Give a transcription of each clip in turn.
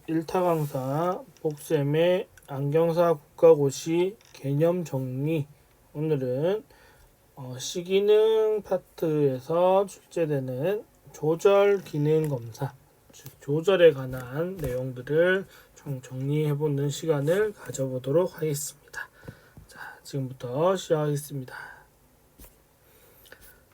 1타 강사 복쌤의 안경사 국가고시 개념 정리. 오늘은 시기능 파트에서 출제되는 조절 기능 검사, 즉 조절에 관한 내용들을 좀 정리해보는 시간을 가져보도록 하겠습니다. 자, 지금부터 시작하겠습니다.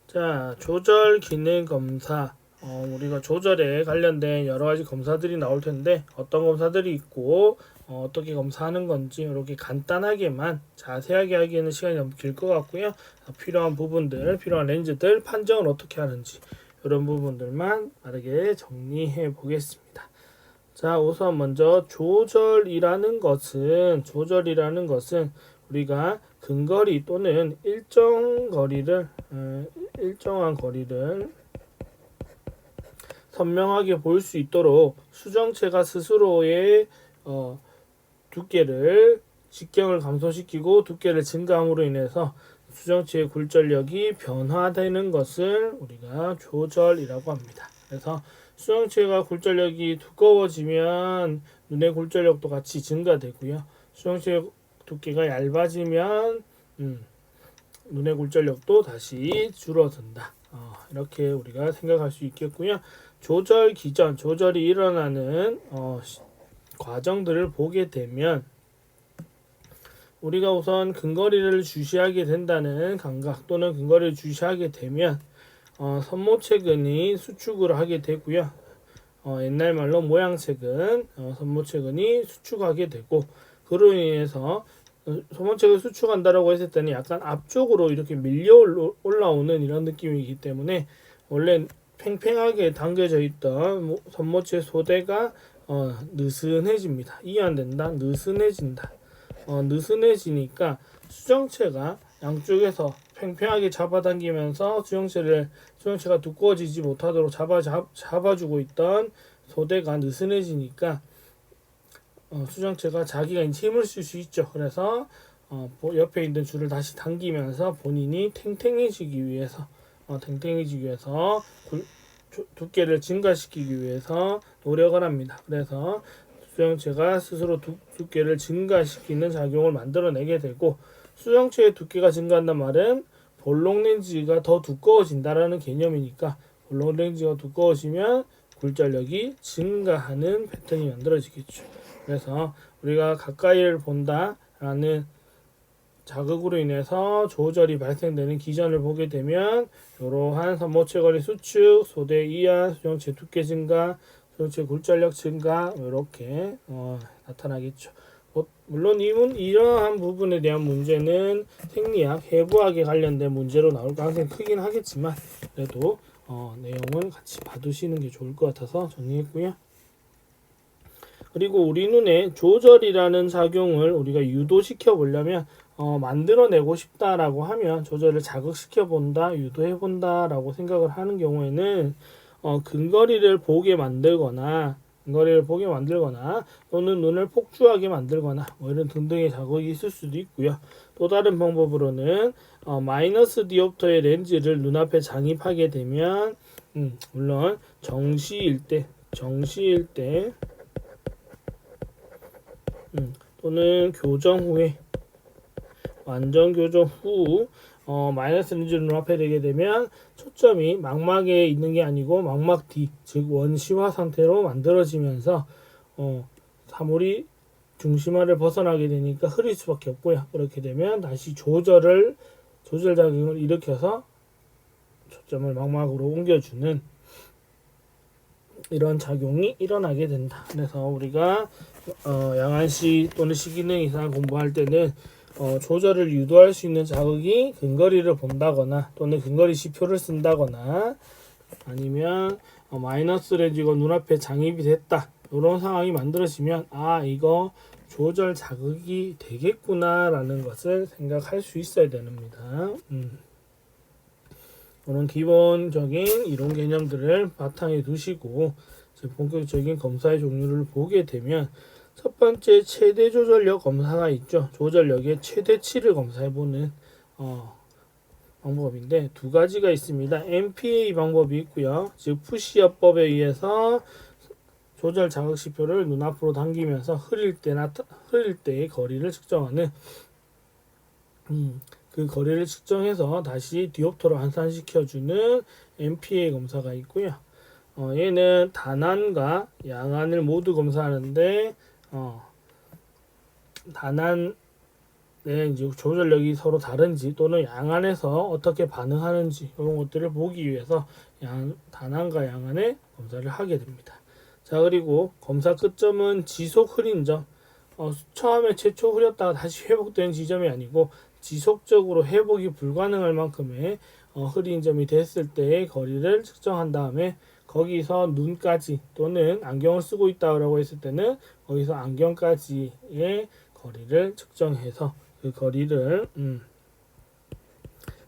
자, 조절 기능 검사. 우리가 조절에 관련된 여러 가지 검사들이 나올 텐데 어떤 검사들이 있고 어떻게 검사하는 건지 이렇게 간단하게만 자세하게 하기에는 시간이 너무 길 것 같고요. 필요한 부분들, 필요한 렌즈들 판정을 어떻게 하는지 이런 부분들만 빠르게 정리해 보겠습니다. 자, 우선 먼저 조절이라는 것은 우리가 근거리 또는 일정한 거리를 선명하게 볼 수 있도록 수정체가 스스로의 두께를 직경을 감소시키고 두께를 증가함으로 인해서 수정체의 굴절력이 변화되는 것을 우리가 조절이라고 합니다. 그래서 수정체가 굴절력이 두꺼워지면 눈의 굴절력도 같이 증가되고요. 수정체의 두께가 얇아지면 눈의 굴절력도 다시 줄어든다. 이렇게 우리가 생각할 수 있겠고요. 조절 기전, 조절이 일어나는 과정들을 보게 되면 우리가 우선 근거리를 주시하게 된다는 감각 또는 근거리를 주시하게 되면 선모체근이 수축을 하게 되고요. 옛날 말로 모양체근, 선모체근이 수축하게 되고 그로 인해서 선모체근을 수축한다라고 했을 때는 약간 앞쪽으로 이렇게 밀려 올라오는 이런 느낌이기 때문에 원래 팽팽하게 당겨져 있던 선모체 소대가 느슨해집니다. 이해 안 된다? 느슨해진다. 느슨해지니까 수정체가 양쪽에서 팽팽하게 잡아당기면서 수정체가 두꺼워지지 못하도록 잡아주고 있던 소대가 느슨해지니까 수정체가 자기가 힘을 쓸 수 있죠. 그래서 옆에 있는 줄을 다시 당기면서 본인이 탱탱해지기 위해서 두께를 증가시키기 위해서 노력을 합니다. 그래서 수정체가 스스로 두께를 증가시키는 작용을 만들어내게 되고 수정체의 두께가 증가한단 말은 볼록 렌즈가 더 두꺼워진다라는 개념이니까 볼록 렌즈가 두꺼워지면 굴절력이 증가하는 패턴이 만들어지겠죠. 그래서 우리가 가까이를 본다라는 자극으로 인해서 조절이 발생되는 기전을 보게 되면 이러한 선모체 거리 수축, 소대 이완, 수정체 두께 증가, 수정체 굴절력 증가 이렇게 나타나겠죠. 물론 이러한 부분에 대한 문제는 생리학, 해부학에 관련된 문제로 나올 가능성이 크긴 하겠지만 그래도 내용을 같이 봐두시는 게 좋을 것 같아서 정리했고요. 그리고 우리 눈에 조절이라는 작용을 우리가 유도시켜 보려면 만들어내고 싶다라고 하면 조절을 자극시켜 본다, 유도해 본다라고 생각을 하는 경우에는 근거리를 보게 만들거나 또는 눈을 폭주하게 만들거나 이런 등등의 자극이 있을 수도 있고요. 또 다른 방법으로는 마이너스 디옵터의 렌즈를 눈앞에 장입하게 되면 물론 정시일 때 또는 교정 후에 완전 교정 후 마이너스 렌즈를 눈앞에 대게 되면 초점이 망막에 있는 게 아니고 망막 뒤, 즉 원시화 상태로 만들어지면서 사물이 중심화를 벗어나게 되니까 흐릴 수밖에 없고요. 그렇게 되면 다시 조절 작용을 일으켜서 초점을 망막으로 옮겨주는 이런 작용이 일어나게 된다. 그래서 우리가 양안시 또는 시기능 이상 공부할 때는 조절을 유도할 수 있는 자극이 근거리를 본다거나 또는 근거리 시표를 쓴다거나 아니면 마이너스 렌즈가 눈앞에 장입이 됐다 이런 상황이 만들어지면 이거 조절 자극이 되겠구나 라는 것을 생각할 수 있어야 됩니다. 이런 기본적인 이론 개념들을 바탕에 두시고 본격적인 검사의 종류를 보게 되면 첫 번째 최대 조절력 검사가 있죠. 조절력의 최대치를 검사해보는 방법인데 두 가지가 있습니다. MPA 방법이 있고요. 즉 푸시업법에 의해서 조절 자극시표를 눈앞으로 당기면서 흐릴 때의 거리를 측정하는 그 거리를 측정해서 다시 디옵터로 환산시켜주는 MPA 검사가 있고요. 얘는 단안과 양안을 모두 검사하는데 단안의 이제 조절력이 서로 다른지 또는 양안에서 어떻게 반응하는지 이런 것들을 보기 위해서 단안과 양안의 검사를 하게 됩니다. 자, 그리고 검사 끝점은 지속 흐린 점. 처음에 최초 흐렸다가 다시 회복되는 지점이 아니고 지속적으로 회복이 불가능할 만큼의 흐린 점이 됐을 때의 거리를 측정한 다음에 거기서 눈까지 또는 안경을 쓰고 있다고 했을 때는 거기서 안경까지의 거리를 측정해서 그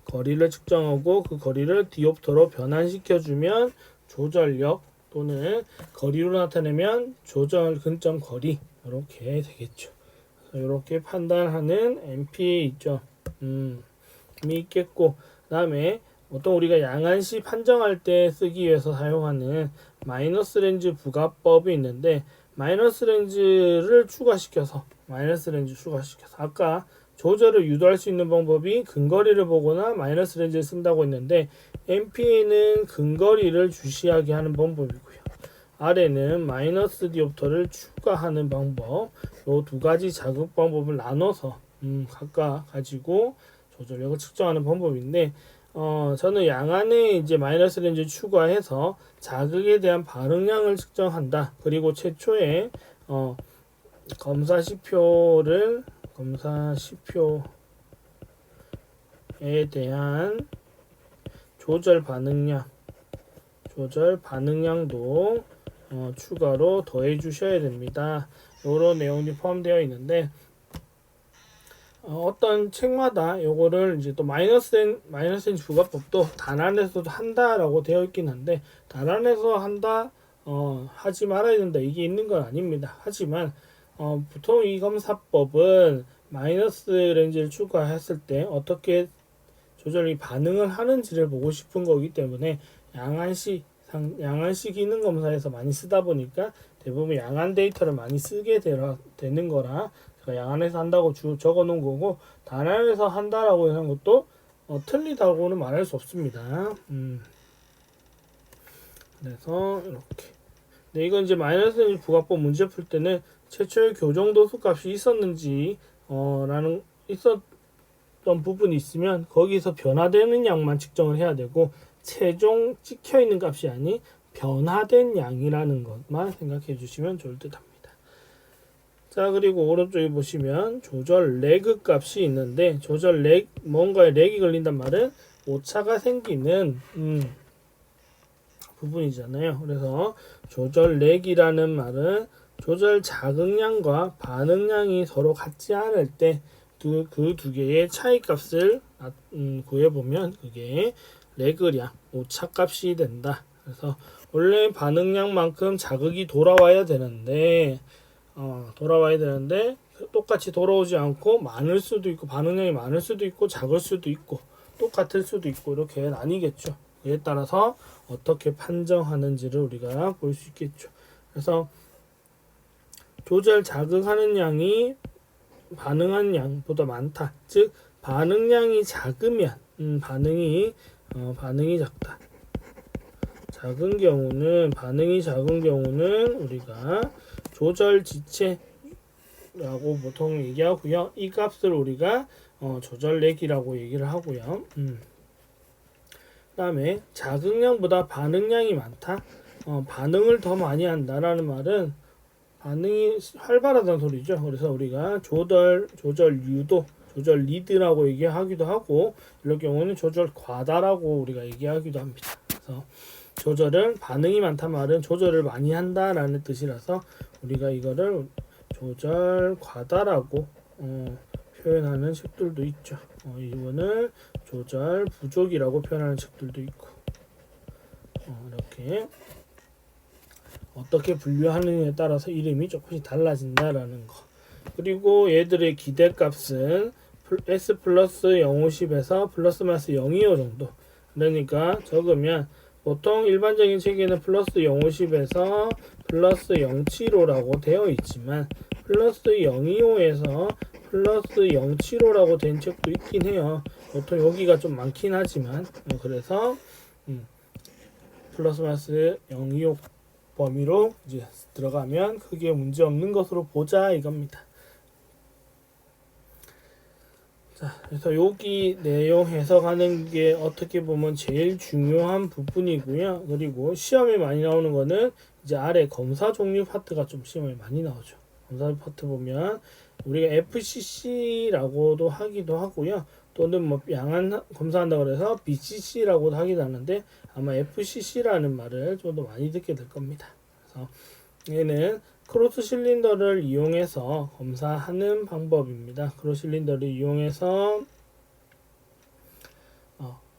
거리를 측정하고 그 거리를 디옵터로 변환시켜주면 조절력 또는 거리로 나타내면 조절 근점 거리 이렇게 되겠죠. 이렇게 판단하는 MPA 있죠. 있겠고, 그 다음에 보통 우리가 양안시 판정할 때 쓰기 위해서 사용하는 마이너스 렌즈 부가법이 있는데 마이너스 렌즈를 추가시켜서 아까 조절을 유도할 수 있는 방법이 근거리를 보거나 마이너스 렌즈를 쓴다고 했는데 MPA는 근거리를 주시하게 하는 방법이고요. 아래는 마이너스 디옵터를 추가하는 방법, 요 두 가지 자극 방법을 나눠서 각각 가지고 조절력을 측정하는 방법인데 저는 양안에 이제 마이너스 렌즈 추가해서 자극에 대한 반응량을 측정한다. 그리고 최초에 검사 시표에 대한 조절 반응량도 추가로 더해 주셔야 됩니다. 이런 내용이 포함되어 있는데 어떤 책마다 요거를 이제 또 마이너스 렌즈 부가법도 단안에서도 한다라고 되어 있긴 한데 단안에서 한다 하지 말아야 된다 이게 있는 건 아닙니다. 하지만 보통 이 검사법은 마이너스 렌즈를 추가했을 때 어떻게 조절이 반응을 하는지를 보고 싶은 거기 때문에 양안시 기능 검사에서 많이 쓰다 보니까 대부분 양안 데이터를 많이 쓰게 되는 거라 제가 양안에서 한다고 적어 놓은 거고 단안에서 한다라고 하는 것도 틀리다고는 말할 수 없습니다. 그래서 이렇게. 네, 이건 이제 마이너스 렌즈 부가법 문제 풀 때는 최초의 교정도수 값이 있었는지 있었던 부분이 있으면 거기서 변화되는 양만 측정을 해야 되고 최종 찍혀 있는 값이 아닌 변화된 양이라는 것만 생각해 주시면 좋을 듯 합니다. 자, 그리고 오른쪽에 보시면 조절 레그 값이 있는데 뭔가에 렉이 걸린단 말은 오차가 생기는 부분이잖아요. 그래서 조절 렉이라는 말은 조절 자극량과 반응량이 서로 같지 않을 때 그 두 개의 차이 값을 구해보면 그게 레그량, 오차값이 된다. 그래서 원래 반응량만큼 자극이 돌아와야 되는데 똑같이 돌아오지 않고 많을 수도 있고 반응량이 많을 수도 있고 작을 수도 있고 똑같을 수도 있고 이렇게 나뉘겠죠. 그에 따라서 어떻게 판정하는지를 우리가 볼 수 있겠죠. 그래서 조절 자극하는 양이 반응한 양보다 많다. 즉 반응량이 작으면 반응이 작다. 반응이 작은 경우는 우리가 조절 지체라고 보통 얘기하고요. 이 값을 우리가 조절렉이라고 얘기를 하고요. 그다음에 자극량보다 반응량이 많다. 반응을 더 많이 한다라는 말은 반응이 활발하다는 소리죠. 그래서 우리가 조절 유도, 조절 리드라고 얘기하기도 하고 이럴 경우는 조절 과다라고 우리가 얘기하기도 합니다. 그래서 반응이 많다 말은 조절을 많이 한다라는 뜻이라서 우리가 이거를 조절 과다라고 표현하는 책들도 있죠. 이거는 조절 부족이라고 표현하는 책들도 있고 이렇게 어떻게 분류하느냐에 따라서 이름이 조금씩 달라진다라는 거. 그리고 얘들의 기대값은 S 플러스 0.50에서 플러스 마이너스 0.25 정도. 그러니까 적으면 보통 일반적인 책에는 플러스 050에서 플러스 075라고 되어 있지만 플러스 025에서 플러스 075라고 된 책도 있긴 해요. 보통 여기가 좀 많긴 하지만 그래서 플러스 마이너스 025 범위로 이제 들어가면 크게 문제 없는 것으로 보자 이겁니다. 자, 그래서 여기 내용 해석하는 게 어떻게 보면 제일 중요한 부분이고요. 그리고 시험에 많이 나오는 거는 이제 아래 검사 종류 파트가 좀 시험에 많이 나오죠. 검사 파트 보면 우리가 FCC라고도 하기도 하고요. 또는 뭐 양안 검사한다 그래서 BCC라고도 하기도 하는데 아마 FCC라는 말을 좀 더 많이 듣게 될 겁니다. 그래서 얘는 크로스 실린더를 이용해서 검사하는 방법입니다. 크로스 실린더를 이용해서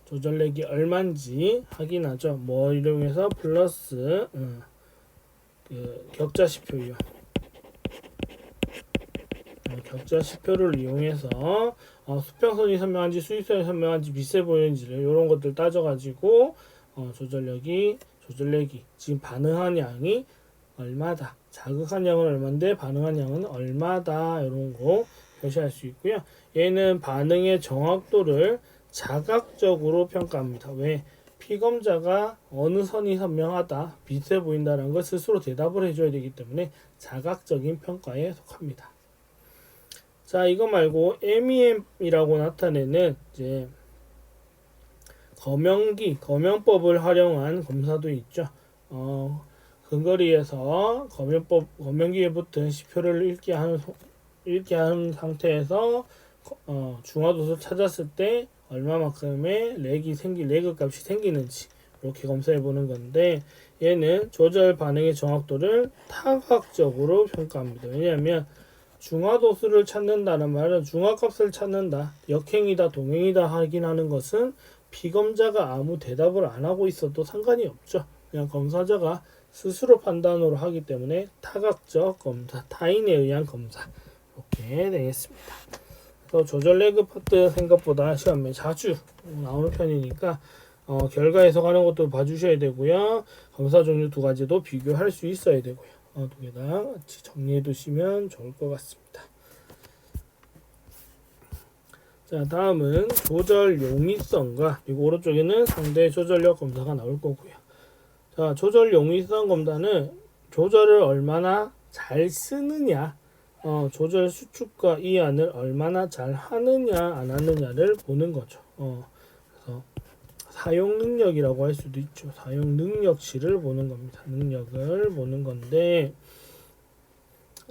조절력이 얼마인지 확인하죠. 뭐 이용해서 플러스 그 격자시표요. 격자시표를 이용해서 수평선이 선명한지 수직선이 선명한지 비슷해 보이는지를 이런 것들 따져가지고 조절력이 지금 반응한 양이 얼마다, 자극한 양은 얼마인데 반응한 양은 얼마다 이런 거 표시할 수 있고요. 얘는 반응의 정확도를 자각적으로 평가합니다. 왜? 피검자가 어느 선이 선명하다, 비슷해 보인다는 걸 스스로 대답을 해줘야 되기 때문에 자각적인 평가에 속합니다. 자, 이거 말고 MEM이라고 나타내는 이제 검영법을 활용한 검사도 있죠. 근거리에서 검영기에 붙은 시표를 읽게 하는 상태에서 중화도수 찾았을 때 얼마만큼의 레그 값이 생기는지 이렇게 검사해 보는 건데 얘는 조절 반응의 정확도를 타각적으로 평가합니다. 왜냐하면 중화도수를 찾는다는 말은 중화값을 찾는다, 역행이다, 동행이다 확인하는 것은 피검자가 아무 대답을 안 하고 있어도 상관이 없죠. 그냥 검사자가 스스로 판단으로 하기 때문에 타각적 검사, 타인에 의한 검사 이렇게 되겠습니다. 그래서 조절 레그 파트 생각보다 시험에 자주 나오는 편이니까 결과 해석하는 것도 봐주셔야 되고요. 검사 종류 두 가지도 비교할 수 있어야 되고요. 두 개 다 같이 정리해 두시면 좋을 것 같습니다. 자, 다음은 조절 용이성과 그리고 오른쪽에는 상대 조절력 검사가 나올 거고요. 자, 조절 용이성 검사는 조절을 얼마나 잘 쓰느냐, 조절 수축과 이완을 얼마나 잘 하느냐 안 하느냐를 보는 거죠. 그래서 사용 능력이라고 할 수도 있죠. 사용 능력치를 보는 겁니다. 능력을 보는 건데,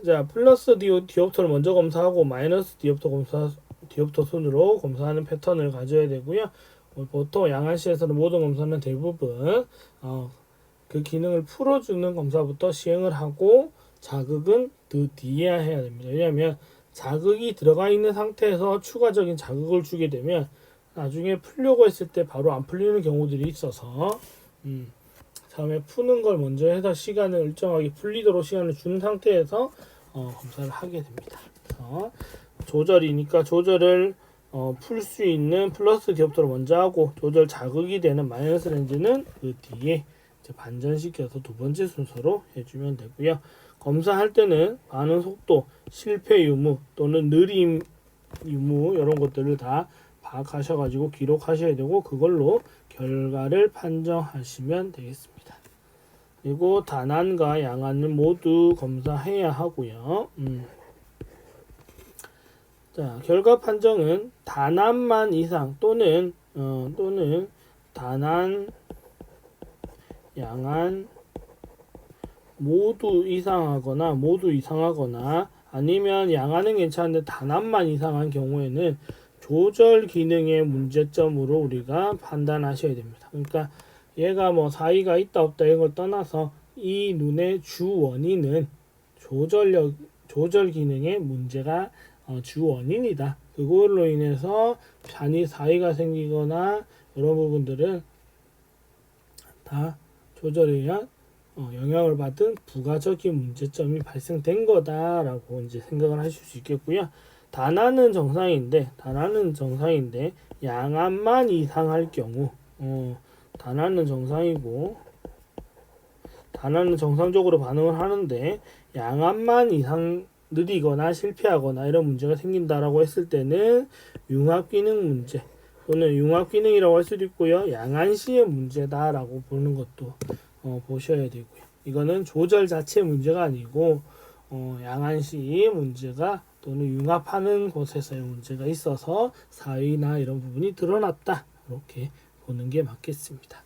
자, 플러스 디옵터를 먼저 검사하고 마이너스 디옵터 순으로 검사하는 패턴을 가져야 되고요. 보통 양안시에서는 모든 검사는 대부분 그 기능을 풀어주는 검사부터 시행을 하고 자극은 그 뒤에 해야 됩니다. 왜냐하면 자극이 들어가 있는 상태에서 추가적인 자극을 주게 되면 나중에 풀려고 했을 때 바로 안 풀리는 경우들이 있어서 처음에 푸는 걸 먼저 해서 시간을 일정하게 풀리도록 시간을 준 상태에서 검사를 하게 됩니다. 그래서 조절이니까 조절을 풀 수 있는 플러스 디옵터를 먼저 하고 조절 자극이 되는 마이너스 렌즈는 그 뒤에 이제 반전시켜서 두 번째 순서로 해주면 되고요. 검사할 때는 반응 속도, 실패 유무 또는 느림 유무 이런 것들을 다 파악하셔가지고 기록하셔야 되고 그걸로 결과를 판정하시면 되겠습니다. 그리고 단안과 양안은 모두 검사해야 하고요. 자, 결과 판정은 단안만 이상 또는 단안, 양안 모두 이상하거나 아니면 양안은 괜찮은데 단안만 이상한 경우에는 조절 기능의 문제점으로 우리가 판단하셔야 됩니다. 그러니까 얘가 뭐 사이가 있다 없다 이걸 떠나서 이 눈의 주 원인은 조절 기능의 문제가 주 원인이다. 그걸로 인해서 잔이 사이가 생기거나 이런 부분들은 다 조절에 의한 영향을 받은 부가적인 문제점이 발생된 거다라고 이제 생각을 하실 수 있겠고요. 단안은 정상인데 양안만 이상할 경우 단하는 정상이고 단하는 정상적으로 반응을 하는데 양압만 이상 느리거나 실패하거나 이런 문제가 생긴다라고 했을 때는 융합기능 문제 또는 융합기능이라고 할 수도 있고요. 양안시의 문제다라고 보는 것도 보셔야 되고요. 이거는 조절 자체 문제가 아니고 양안시 문제가 또는 융합하는 곳에서의 문제가 있어서 사위나 이런 부분이 드러났다. 이렇게 보는 게 맞겠습니다.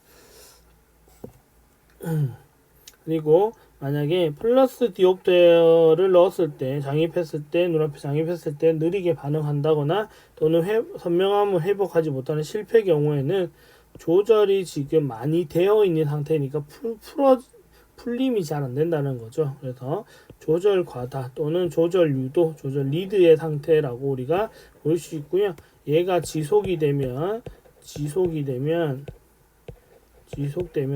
그리고 만약에 플러스 디옵터를 넣었을 때 장입했을 때 눈앞에 장입했을 때 느리게 반응한다거나 또는 선명함을 회복하지 못하는 실패 경우에는 조절이 지금 많이 되어 있는 상태니까 풀림이 잘 안 된다는 거죠. 그래서 조절 과다 또는 조절 유도, 조절 리드의 상태라고 우리가 볼 수 있고요. 얘가 지속되면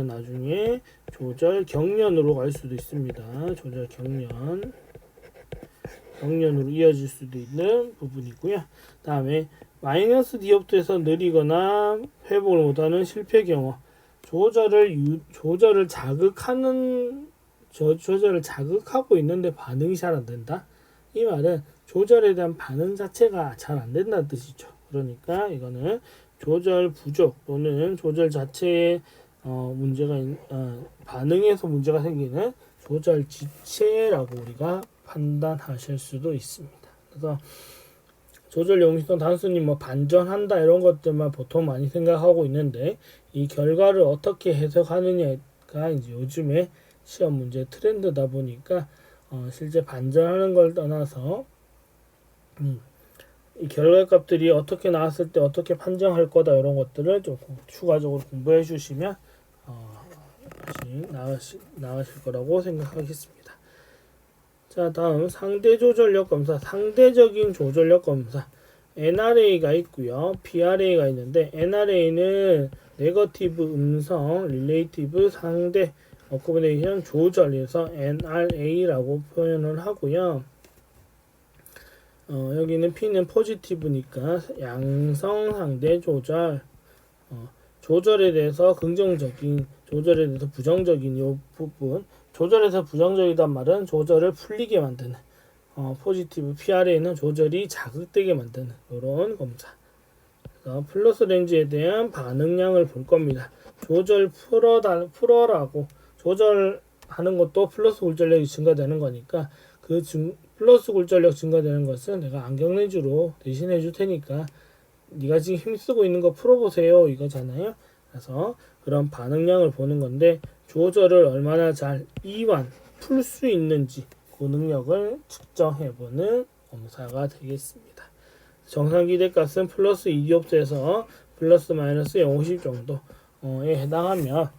나중에 조절 경련으로 갈 수도 있습니다. 조절 경련으로 이어질 수도 있는 부분이고요. 다음에 마이너스 디옵트에서 느리거나 회복을 못하는 실패 경우 조절을 자극하고 있는데 반응이 잘 안 된다. 이 말은 조절에 대한 반응 자체가 잘 안 된다는 뜻이죠. 그러니까 이거는 조절 부족 또는 조절 자체에 반응에서 문제가 생기는 조절 지체라고 우리가 판단하실 수도 있습니다. 그래서 조절 용이성 단순히 반전한다 이런 것들만 보통 많이 생각하고 있는데 이 결과를 어떻게 해석하느냐가 이제 요즘에 시험 문제 트렌드다 보니까 실제 반전하는 걸 떠나서 이 결과값들이 어떻게 나왔을 때 어떻게 판정할 거다 이런 것들을 좀 추가적으로 공부해 주시면 나으실 거라고 생각하겠습니다. 자, 다음 상대 조절력 검사, 상대적인 조절력 검사. NRA가 있고요, PRA가 있는데 NRA는 네거티브 음성, 릴레이티브 상대 어코모데이션 조절에서 NRA라고 표현을 하고요. 여기는 P는 포지티브니까 양성 상대 조절, 조절에 대해서 긍정적인, 조절에 대해서 부정적인 이 부분, 조절에서 부정적이란 말은 조절을 풀리게 만드는, 포지티브 PRA는 조절이 자극되게 만드는 이런 검사. 플러스 렌즈에 대한 반응량을 볼 겁니다. 조절 풀어라고 조절하는 것도 플러스 굴절력이 증가되는 거니까 플러스 굴절력 증가되는 것은 내가 안경 렌즈로 대신해 줄 테니까 네가 지금 힘쓰고 있는 거 풀어보세요 이거잖아요. 그래서 그런 반응량을 보는 건데 조절을 얼마나 잘 풀 수 있는지 그 능력을 측정해보는 검사가 되겠습니다. 정상 기대값은 플러스 2디옵트에서 플러스 마이너스 0.50 정도에 해당하면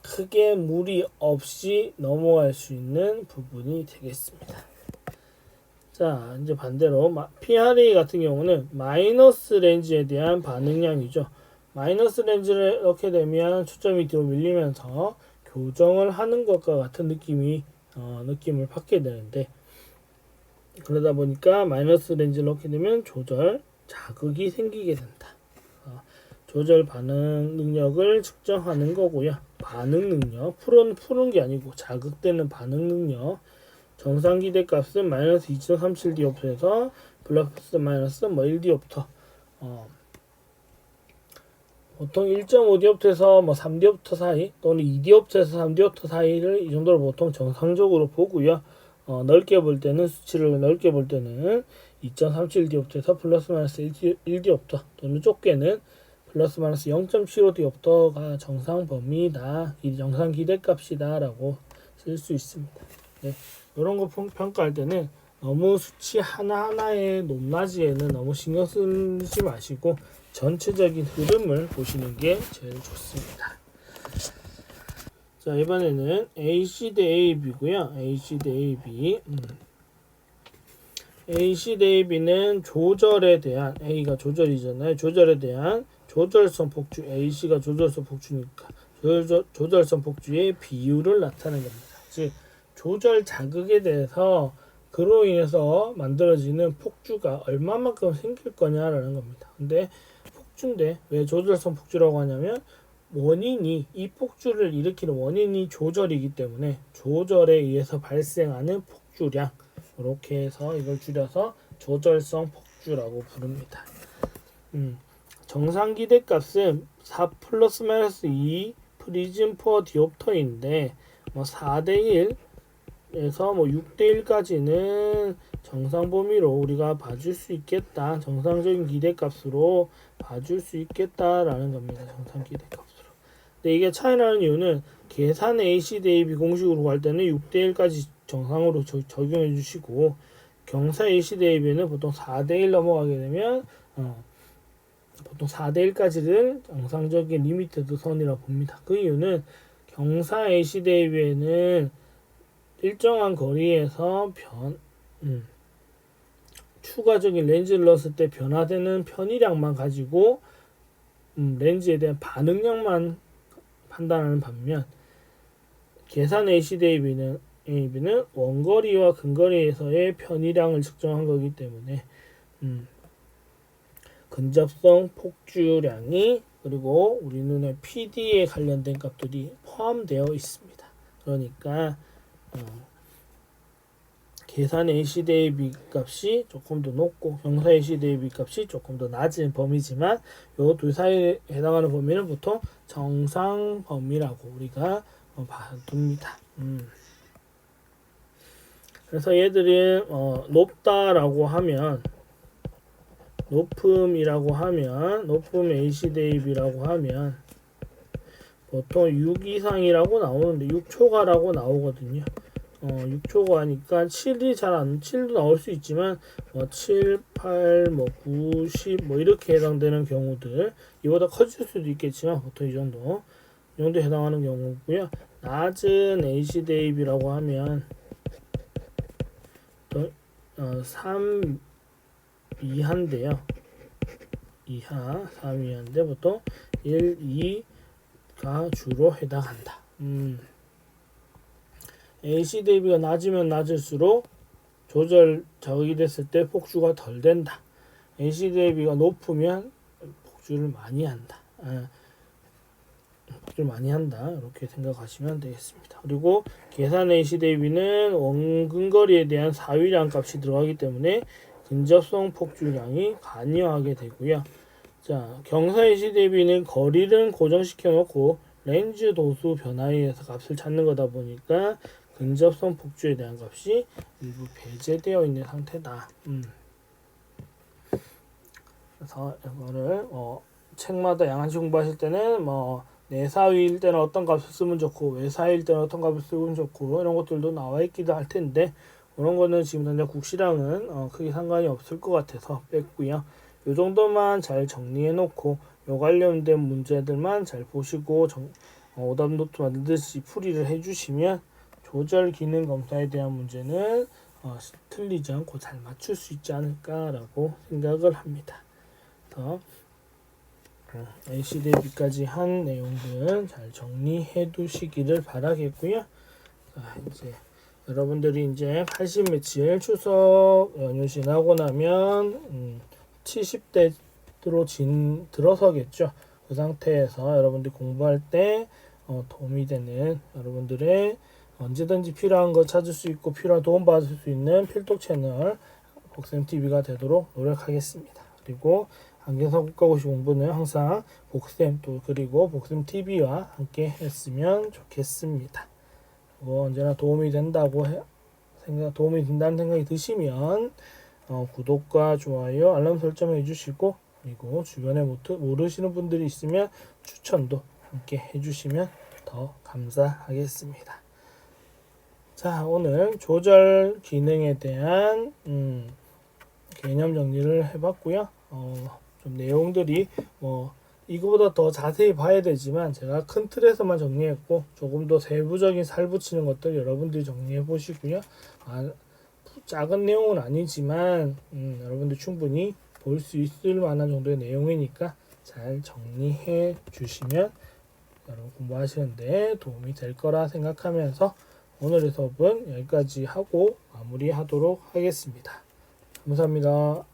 크게 무리 없이 넘어갈 수 있는 부분이 되겠습니다. 자, 이제 반대로 PRA 같은 경우는 마이너스 렌즈에 대한 반응량이죠. 마이너스 렌즈를 넣게 되면 초점이 뒤로 밀리면서 교정을 하는 것과 같은 느낌을 받게 되는데, 그러다 보니까 마이너스 렌즈를 넣게 되면 조절 자극이 생기게 된다. 조절 반응 능력을 측정하는 거고요. 반응 능력, 푸는 게 아니고 자극되는 반응 능력. 정상 기대값은 마이너스 2.37디옵터에서 플러스 마이너스 1디옵터. 보통 1.5디옵터에서 3디옵터 사이 또는 2디옵터에서 3디옵터 사이를 이 정도로 보통 정상적으로 보고요. 넓게 볼 때는 수치를 넓게 볼 때는 2.37디옵터에서 플러스 마이너스 1디옵터 또는 좁게는 플러스 마이너스 0.75디옵터가 정상 범위다, 정상 기대값이다 라고 쓸 수 있습니다. 네, 이런 거 평가할 때는 너무 수치 하나하나의 높낮이에는 너무 신경 쓰지 마시고 전체적인 흐름을 보시는 게 제일 좋습니다. 자, 이번에는 AC 대 AB고요. AC 대 AB. AC 대 AB는 조절에 대한, A가 조절이잖아요. 조절에 대한 조절성 폭주, AC가 조절성 폭주니까 조절성 폭주의 비율을 나타내는 겁니다. 즉 조절 자극에 대해서 그로 인해서 만들어지는 폭주가 얼마만큼 생길 거냐라는 겁니다. 근데 폭주인데 왜 조절성 폭주라고 하냐면 원인이 이 폭주를 일으키는 원인이 조절이기 때문에 조절에 의해서 발생하는 폭주량 이렇게 해서 이걸 줄여서 조절성 폭주라고 부릅니다. 정상 기대값은 4 플러스 마이너스 2 프리즘 퍼 디옵터인데 4대 1에서 6대 1까지는 정상 범위로 우리가 봐줄 수 있겠다. 정상적인 기대값으로 봐줄 수 있겠다라는 겁니다. 정상 기대값으로. 근데 이게 차이 나는 이유는 계산 AC 대 AB 공식으로 갈 때는 6대 1까지 정상으로 적용해 주시고 경사 AC 대 AB는 보통 4대 1 넘어가게 되면 보통 4대 1까지를 정상적인 리미티드 선이라고 봅니다. 그 이유는 경사 AC 대 AB에는 일정한 거리에서 추가적인 렌즈를 넣었을 때 변화되는 편의량만 가지고 렌즈에 대한 반응량만 판단하는 반면 계산 AC 대 AB는 원거리와 근거리에서의 편의량을 측정한 거기 때문에 근접성 폭주량이 그리고 우리 눈의 PD에 관련된 값들이 포함되어 있습니다. 그러니까 계산 AC 대 AB 값이 조금 더 높고 경사 AC 대 AB 값이 조금 더 낮은 범위지만 요 둘 사이에 해당하는 범위는 보통 정상 범위라고 우리가 둡니다. 그래서 얘들이 높다라고 하면 높음 AC 대 AB라고 하면 보통 6 이상이라고 나오는데 6초가라고 나오거든요. 6초가니까 7도 나올 수 있지만 7, 8, 9, 10 이렇게 해당되는 경우들 이보다 커질 수도 있겠지만 보통 이 정도에 해당하는 경우고요. 낮은 AC 대 AB라고 하면 3 이하인데요. 3 이하인데 보통 1, 2가 주로 해당한다. AC 대 AB가 낮으면 낮을수록 조절 자극이 됐을 때 폭주가 덜 된다. AC 대 AB가 높으면 폭주를 많이 한다. 이렇게 생각하시면 되겠습니다. 그리고 계산 AC 대 AB는 원근거리에 대한 사유량 값이 들어가기 때문에 근접성 폭주량이 관여하게 되고요. 자, 경사 AC 대 AB는 거리를 고정시켜 놓고 렌즈 도수 변화에 의해서 값을 찾는 거다 보니까 근접성 폭주에 대한 값이 일부 배제되어 있는 상태다. 그래서 이거를 책마다 양한식 공부하실 때는 내사위일 때는 어떤 값을 쓰면 좋고 외사위일 때는 어떤 값을 쓰면 좋고 이런 것들도 나와 있기도 할 텐데 이런 거는 지금 당장 국시랑은 크게 상관이 없을 것 같아서 뺐고요. 요 정도만 잘 정리해 놓고 요 관련된 문제들만 잘 보시고 오답 노트 만들듯이 풀이를 해주시면 조절 기능 검사에 대한 문제는 틀리지 않고 잘 맞출 수 있지 않을까라고 생각을 합니다. AC 대비까지 한 내용들 잘 정리해 두시기를 바라겠고요. 자, 이제 여러분들이 이제 80 며칠 추석 연휴 지나고 나면 70대로 들어서겠죠. 그 상태에서 여러분들이 공부할 때 도움이 되는 여러분들의 언제든지 필요한 거 찾을 수 있고 필요한 도움 받을 수 있는 필독 채널 복쌤TV가 되도록 노력하겠습니다. 그리고 안경사 국가고시 공부는 항상 복쌤 그리고 복쌤TV와 함께 했으면 좋겠습니다. 언제나 도움이 된다는 생각이 드시면 구독과 좋아요, 알람 설정 해주시고 그리고 주변에 모르시는 분들이 있으면 추천도 함께 해주시면 더 감사하겠습니다. 자, 오늘 조절 기능에 대한 개념 정리를 해봤고요. 좀 내용들이 이거보다 더 자세히 봐야 되지만 제가 큰 틀에서만 정리했고 조금 더 세부적인 살 붙이는 것들 여러분들이 정리해 보시고요. 작은 내용은 아니지만 여러분들 충분히 볼 수 있을 만한 정도의 내용이니까 잘 정리해 주시면 여러분 공부하시는데 도움이 될 거라 생각하면서 오늘의 수업은 여기까지 하고 마무리하도록 하겠습니다. 감사합니다.